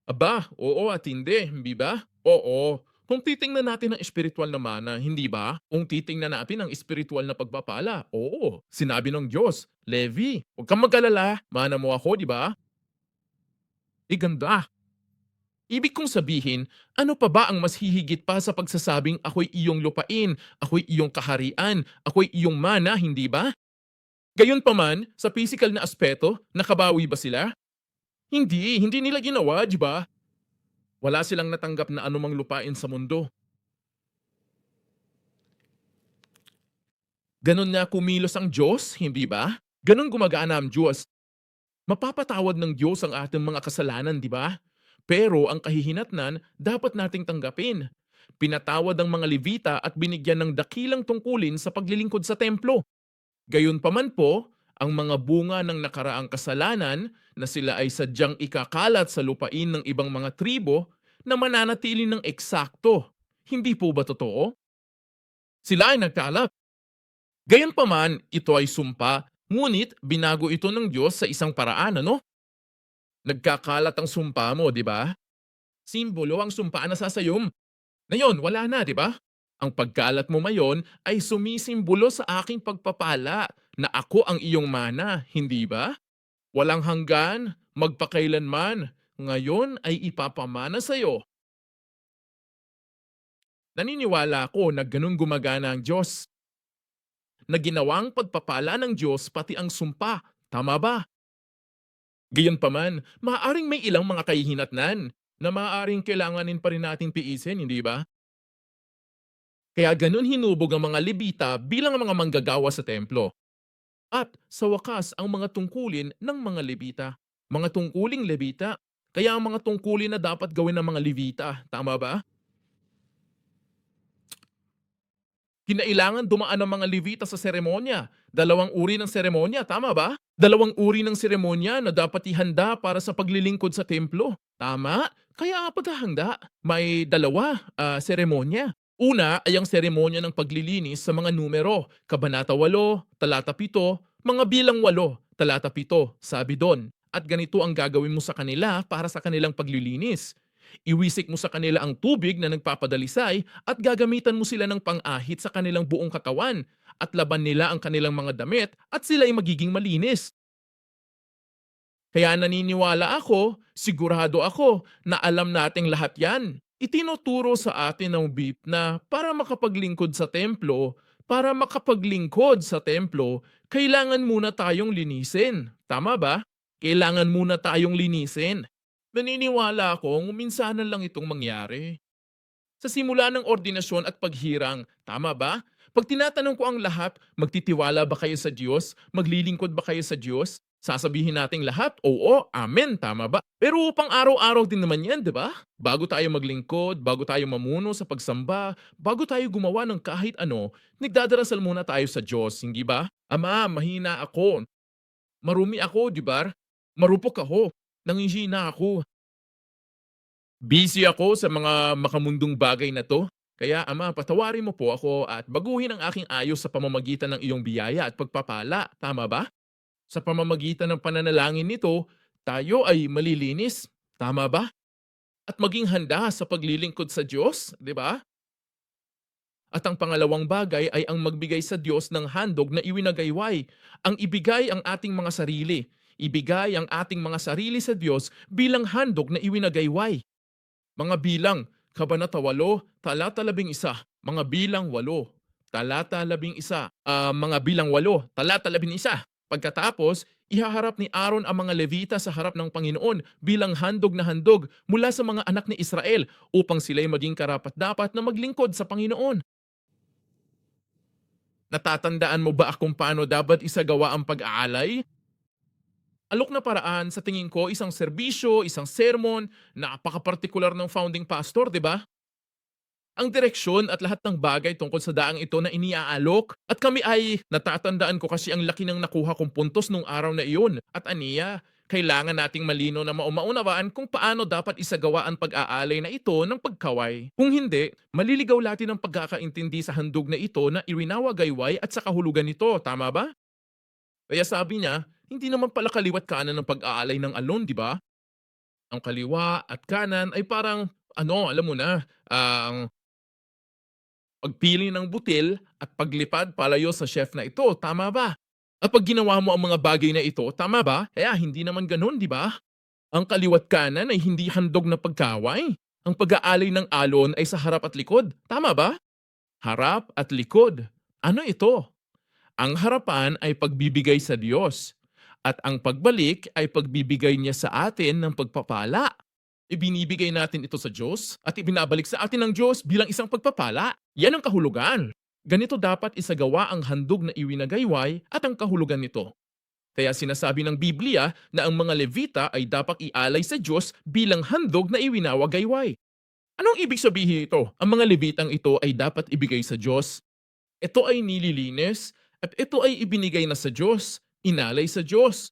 Speaker 1: Aba, oo at hindi ba? Oo. Kung titingnan natin ang espiritual na mana, hindi ba? Kung titingnan natin ang espiritual na pagpapala, oo. Sinabi ng Diyos, Levi, huwag kang mag-alala, mana mo ako, di ba? Ganda. Ibig kong sabihin, ano pa ba ang mas hihigit pa sa pagsasabing ako'y iyong lupain, ako'y iyong kaharian, ako'y iyong mana, hindi ba? Gayunpaman, sa physical na aspeto, nakabawi ba sila? Hindi nila ginawa, di ba? Wala silang natanggap na anumang lupain sa mundo. Ganon nga kumilos ang Diyos, hindi ba? Ganon gumagana ang Diyos. Mapapatawad ng Diyos ang ating mga kasalanan, di ba? Pero ang kahihinatnan, dapat nating tanggapin. Pinatawad ang mga Levita at binigyan ng dakilang tungkulin sa paglilingkod sa templo. Gayunpaman po, ang mga bunga ng nakaraang kasalanan na sila ay sadyang ikakalat sa lupain ng ibang mga tribo na mananatili ng eksakto. Hindi po ba totoo? Sila ay nagkalat. Gayunpaman, ito ay sumpa, ngunit binago ito ng Diyos sa isang paraan, ano? Nagkakalat ang sumpa mo, di ba? Simbolo ang sumpa na sasayom. Ngayon, wala na, di ba? Ang pagkalat mo mayon ay sumisimbolo sa aking pagpapala na ako ang iyong mana, hindi ba? Walang hanggan, magpakailanman, ngayon ay ipapamana sa iyo. Naniniwala ako na ganun gumagana ang Diyos. Na ginawang pagpapala ng Diyos pati ang sumpa, tama ba? Gayunpaman, maaaring may ilang mga kahihinatnan na maaaring kailanganin pa rin natin tiisin, hindi ba? Kaya ganun hinubog ang mga Levita bilang mga manggagawa sa templo. At sa wakas ang mga tungkulin ng mga Levita. Mga tungkuling Levita. Kaya ang mga tungkulin na dapat gawin ng mga Levita, tama ba? Kinailangan dumaan ang mga Levita sa seremonya. Dalawang uri ng seremonya, tama ba? Dalawang uri ng seremonya na dapat ihanda para sa paglilingkod sa templo. Tama? Kaya paghahanda, may dalawa seremonya. Una ay ang seremonya ng paglilinis sa mga numero, Kabanata 8, Talata 7, mga bilang 8, Talata 7, sabi doon. At ganito ang gagawin mo sa kanila para sa kanilang paglilinis. Iwisik mo sa kanila ang tubig na nagpapadalisay at gagamitan mo sila ng pang-ahit sa kanilang buong katawan at laban nila ang kanilang mga damit at sila ay magiging malinis. Kaya naniniwala ako, sigurado ako na alam nating lahat yan. Itinuturo sa atin ng BIP na para makapaglingkod sa templo, kailangan muna tayong linisin. Tama ba? Kailangan muna tayong linisin. Naniniwala akong minsanan lang itong mangyari. Sa simula ng ordinasyon at paghirang, tama ba? Pag tinatanong ko ang lahat, magtitiwala ba kayo sa Diyos? Maglilingkod ba kayo sa Diyos? Sasabihin nating lahat, oo, amen, tama ba? Pero pang araw-araw din naman yan, di ba? Bago tayo maglingkod, bago tayo mamuno sa pagsamba, bago tayo gumawa ng kahit ano, nagdadarasal muna tayo sa Diyos, hindi ba? Ama, mahina ako. Marumi ako, di ba? Marupok ako. Nanghihina ako. Busy ako sa mga makamundong bagay na 'to. Kaya Ama, patawarin mo po ako at baguhin ang aking ayos sa pamamagitan ng iyong biyaya at pagpapala. Tama ba? Sa pamamagitan ng pananalangin nito, tayo ay malilinis. Tama ba? At maging handa sa paglilingkod sa Diyos, di ba? At ang pangalawang bagay ay ang magbigay sa Diyos ng handog na iwinagayway. Ang ibigay ang ating mga sarili. Ibigay ang ating mga sarili sa Diyos bilang handog na iwinagayway. Mga bilang, Kabanata 8, talata 11, mga bilang 8, talata 11, mga bilang 8, talata 11. Pagkatapos, ihaharap ni Aaron ang mga Levita sa harap ng Panginoon bilang handog na handog mula sa mga anak ni Israel upang sila'y maging karapat-dapat na maglingkod sa Panginoon. Natatandaan mo ba kung paano dapat isagawa ang pag-aalay? Alok na paraan sa tingin ko isang serbisyo, isang sermon, napaka-partikular ng founding pastor, 'di ba? Ang direksyon at lahat ng bagay tungkol sa daang ito na iniaalok at kami ay natatandaan ko kasi ang laki ng nakuha kong puntos nung araw na iyon at aniya. Kailangan nating malino na maunawaan kung paano dapat isagawa ang pag-aalay na ito ng pagkaway. Kung hindi, maliligaw natin ang pagkakaintindi sa handog na ito na iwinawagayway at sa kahulugan nito, tama ba? Kaya sabi niya, hindi naman pala kaliwat kanan ng pag-aalay ng alon, di ba? Ang kaliwa at kanan ay parang, alam mo na, ang pagpili ng butil at paglipad palayo sa chef na ito, tama ba? At pag ginawa mo ang mga bagay na ito, tama ba? Kaya hindi naman ganun, di ba? Ang kaliwat kanan ay hindi handog na pagkaway. Ang pag-aalay ng alon ay sa harap at likod, tama ba? Harap at likod. Ano ito? Ang harapan ay pagbibigay sa Diyos at ang pagbalik ay pagbibigay niya sa atin ng pagpapala. Ibinibigay natin ito sa Diyos at ibinabalik sa atin ng Diyos bilang isang pagpapala. Yan ang kahulugan. Ganito dapat isagawa ang handog na iwinagayway at ang kahulugan nito. Kaya sinasabi ng Biblia na ang mga Levita ay dapat ialay sa Diyos bilang handog na iwinawagayway. Anong ibig sabihin ito? Ang mga Levitang ito ay dapat ibigay sa Diyos. Ito ay nililinis at ito ay ibinigay na sa Diyos, inalay sa Diyos.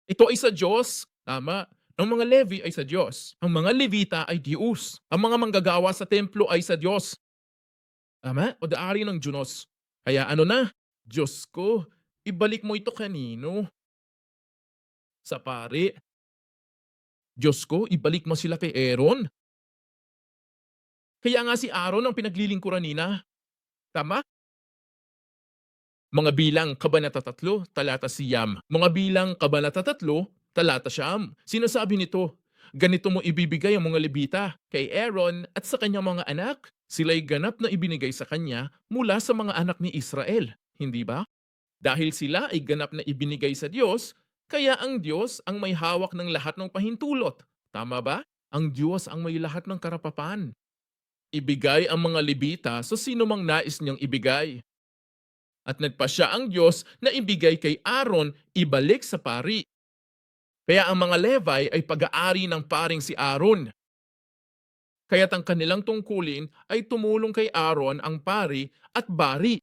Speaker 1: Ito ay sa Diyos, tama. Ang mga Levi ay sa Diyos. Ang mga Levita ay Diyos. Ang mga manggagawa sa templo ay sa Diyos. Tama? O daari ng Diyos. Kaya ano na? Diyos ko, ibalik mo ito kanino? Sa pari. Diyos ko, ibalik mo sila kay Aaron. Kaya nga si Aaron ang pinaglilingkuran nina. Tama? Mga bilang Kabanata 3, talata siyam. Mga bilang Kabanata 3, talata siyam. Sinasabi nito, ganito mo ibibigay ang mga Levita kay Aaron at sa kanyang mga anak. Sila'y ganap na ibinigay sa kanya mula sa mga anak ni Israel. Hindi ba? Dahil sila ay ganap na ibinigay sa Diyos, kaya ang Diyos ang may hawak ng lahat ng pahintulot. Tama ba? Ang Diyos ang may lahat ng karapapan. Ibigay ang mga Levita sa sinumang nais niyang ibigay. At nagpasya ang Diyos na ibigay kay Aaron ibalik sa pari. Kaya ang mga Levi ay pag-aari ng paring si Aaron. Kaya't ang kanilang tungkulin ay tumulong kay Aaron ang pari at bari.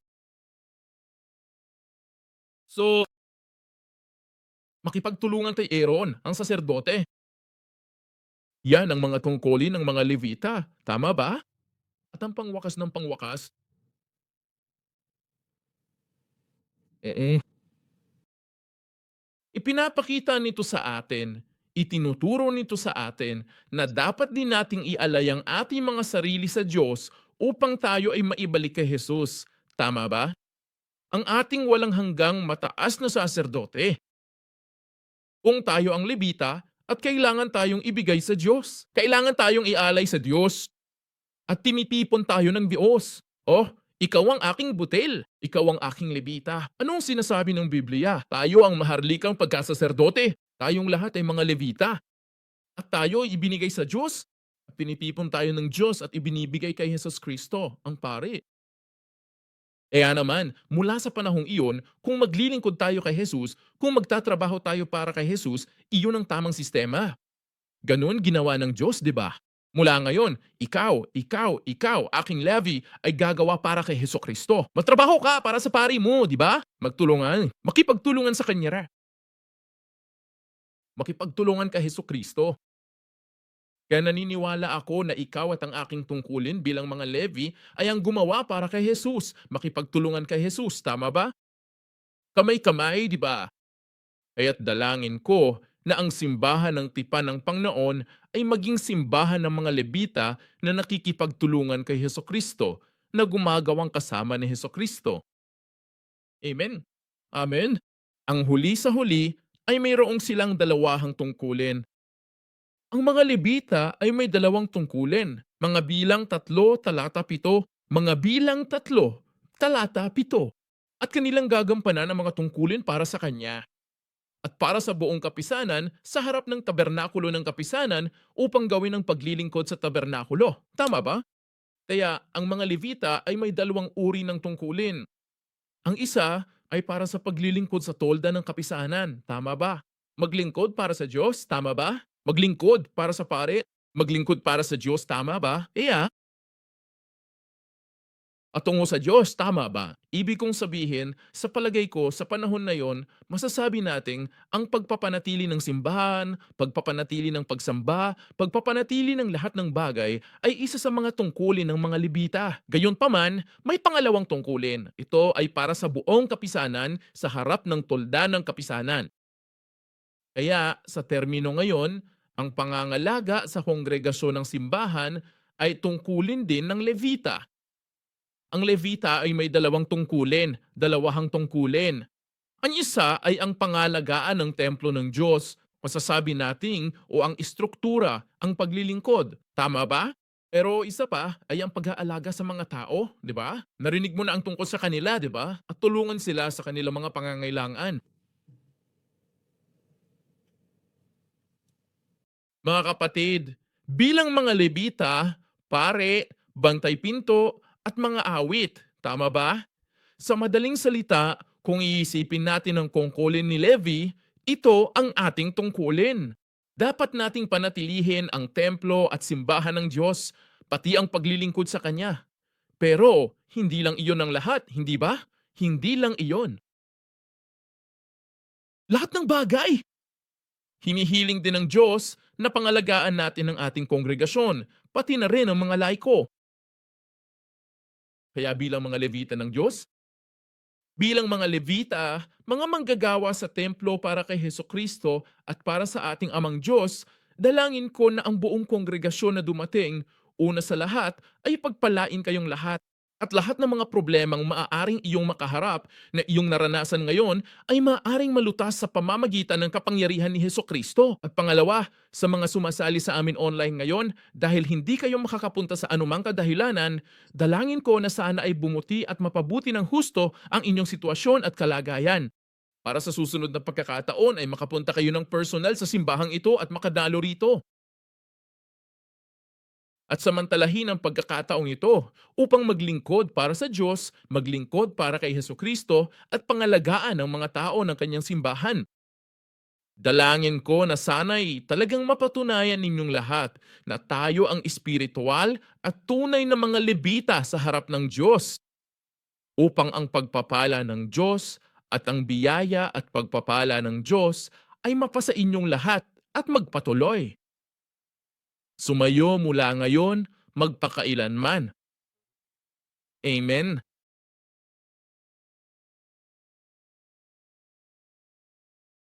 Speaker 1: So, makipagtulungan kay Aaron, ang saserdote. Yan ang mga tungkulin ng mga Levita. Tama ba? At ang pangwakas ng pangwakas, eh, ipinapakita nito sa atin, itinuturo nito sa atin na dapat din nating ialay ang ating mga sarili sa Diyos upang tayo ay maibalik kay Jesus. Tama ba? Ang ating walang hanggang mataas na saserdote. Kung tayo ang Levita at kailangan tayong ibigay sa Diyos. Kailangan tayong ialay sa Diyos. At tinitipon tayo ng Diyos. Oh, ikaw ang aking butil. Ikaw ang aking Levita. Anong sinasabi ng Biblia? Tayo ang maharlikang pagkasaserdote. Tayong lahat ay mga Levita. At tayo ay ibinigay sa Diyos. At tinitipon tayo ng Diyos at ibinibigay kay Jesus Kristo, ang pari. Kaya naman, mula sa panahong iyon, kung maglilingkod tayo kay Jesus, kung magtatrabaho tayo para kay Jesus, iyon ang tamang sistema. Ganun ginawa ng Diyos, di ba? Mula ngayon, ikaw, aking Levi, ay gagawa para kay Hesus Kristo. Magtrabaho ka para sa pari mo, di ba? Magtulungan. Makipagtulungan sa Kanya. Makipagtulungan kay Hesus Kristo. Kaya naniniwala ako na ikaw at ang aking tungkulin bilang mga Levi ay ang gumawa para kay Jesus. Makipagtulungan kay Jesus, tama ba? Kamay-kamay, di ba? Kaya't dalangin ko na ang simbahan ng tipan ng Panginoon ay maging simbahan ng mga Levita na nakikipagtulungan kay Hesus Kristo na gumagawang kasama ni Hesus Kristo. Amen. Amen. Ang huli sa huli ay mayroong silang dalawahang tungkulin. Ang mga Levita ay may dalawang tungkulin. Mga bilang 3, talata 7. Mga bilang 3, talata 7. At kanilang gagampanan ang mga tungkulin para sa Kanya. At para sa buong kapisanan sa harap ng tabernakulo ng kapisanan upang gawin ang paglilingkod sa tabernakulo. Tama ba? Kaya ang mga Levita ay may dalawang uri ng tungkulin. Ang isa ay para sa paglilingkod sa tolda ng kapisanan. Tama ba? Maglingkod para sa Diyos. Tama ba? Maglingkod para sa pare. Maglingkod para sa Diyos. Tama ba? At tungo sa Diyos, tama ba? Ibig kong sabihin, sa palagay ko, sa panahon na yon, masasabi nating ang pagpapanatili ng simbahan, pagpapanatili ng pagsamba, pagpapanatili ng lahat ng bagay ay isa sa mga tungkulin ng mga Levita. Gayunpaman, may pangalawang tungkulin. Ito ay para sa buong kapisanan sa harap ng tolda ng kapisanan. Kaya sa termino ngayon, ang pangangalaga sa kongregasyon ng simbahan ay tungkulin din ng Levita. Ang Levita ay may dalawahang tungkulin. Ang isa ay ang pangalagaan ng templo ng Diyos. Masasabi nating o ang istruktura, ang paglilingkod. Tama ba? Pero isa pa ay ang pag-aalaga sa mga tao, di ba? Narinig mo na ang tungkol sa kanila, di ba? At tulungan sila sa kanilang mga pangangailangan. Mga kapatid, bilang mga Levita, pare, bantay pinto, at mga awit, tama ba? Sa madaling salita, kung iisipin natin ang tungkulin ni Levi, ito ang ating tungkulin. Dapat nating panatilihin ang templo at simbahan ng Diyos, pati ang paglilingkod sa Kanya. Pero, hindi lang iyon ang lahat, hindi ba? Hindi lang iyon. Lahat ng bagay! Hinihiling din ng Diyos na pangalagaan natin ang ating kongregasyon, pati na rin ang mga laiko. Kaya bilang mga Levita ng Diyos, bilang mga Levita, mga manggagawa sa templo para kay Hesus Kristo at para sa ating Amang Diyos, dalangin ko na ang buong kongregasyon na dumating, una sa lahat ay pagpalain kayong lahat. At lahat ng mga problemang maaaring iyong makaharap na iyong naranasan ngayon ay maaaring malutas sa pamamagitan ng kapangyarihan ni Hesus Kristo. At pangalawa, sa mga sumasali sa amin online ngayon, dahil hindi kayo makakapunta sa anumang kadahilanan, dalangin ko na sana ay bumuti at mapabuti ng husto ang inyong sitwasyon at kalagayan. Para sa susunod na pagkakataon ay makapunta kayo ng personal sa simbahang ito at makadalo rito. at samantalahin ang pagkakataong ito upang maglingkod para sa Diyos, maglingkod para kay Hesukristo at pangalagaan ang mga tao ng kanyang simbahan. Dalangin ko na sana'y talagang mapatunayan ninyong lahat na tayo ang espiritual at tunay na mga lebita sa harap ng Diyos upang ang pagpapala ng Diyos at ang biyaya at pagpapala ng Diyos ay mapasa inyong lahat at magpatuloy. Sumayo mula ngayon, magpakailanman. Amen.